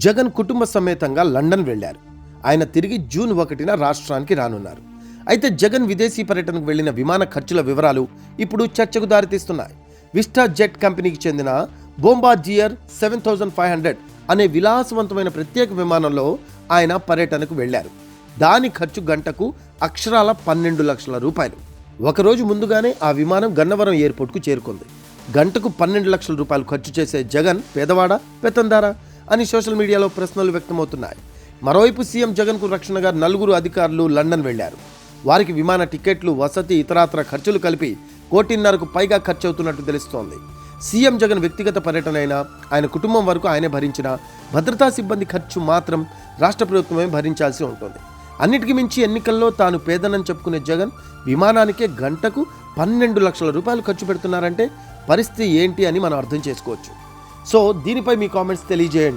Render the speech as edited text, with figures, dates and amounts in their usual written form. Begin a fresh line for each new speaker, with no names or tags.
జగన్ కుటుంబ సమేతంగా లండన్ వెళ్లారు. ఆయన తిరిగి జూన్ 1న రాష్ట్రానికి రానున్నారు. అయితే జగన్ విదేశీ పర్యటనకు వెళ్లిన విమాన ఖర్చుల వివరాలు ఇప్పుడు చర్చకు దారితీస్తున్నాయి. విస్టా జెట్ కంపెనీకి చెందిన బొంబార్డియర్ 7500 అనే విలాసవంతమైన ప్రత్యేక విమానంలో ఆయన పర్యటనకు వెళ్లారు. దాని ఖర్చు గంటకు అక్షరాల 12 లక్షల రూపాయలు. ఒకరోజు ముందుగానే ఆ విమానం గన్నవరం ఎయిర్పోర్ట్కు చేరుకుంది. గంటకు 12 లక్షల రూపాయలు ఖర్చు చేసే జగన్ పేదవాడా పెత్తందారా అని సోషల్ మీడియాలో ప్రశ్నలు వ్యక్తమవుతున్నాయి. మరోవైపు సీఎం జగన్కు రక్షణగా 4 అధికారులు లండన్ వెళ్లారు. వారికి విమాన టికెట్లు, వసతి, ఇతరాతర ఖర్చులు కలిపి 1.5 కోటి పైగా ఖర్చు అవుతున్నట్టు తెలుస్తోంది. సీఎం జగన్ వ్యక్తిగత పర్యటన అయినా ఆయన కుటుంబం వరకు ఆయనే భరించిన భద్రతా సిబ్బంది ఖర్చు మాత్రం రాష్ట్ర ప్రభుత్వమే భరించాల్సి ఉంటుంది. అన్నిటికీ మించి ఎన్నికల్లో తాను పేదనని చెప్పుకునే జగన్ విమానానికే గంటకు 12 లక్షల రూపాయలు ఖర్చు పెడుతున్నారంటే పరిస్థితి ఏంటి అని మనం అర్థం చేసుకోవచ్చు. సో దీనిపై మీ కామెంట్స్ తెలియజేయండి.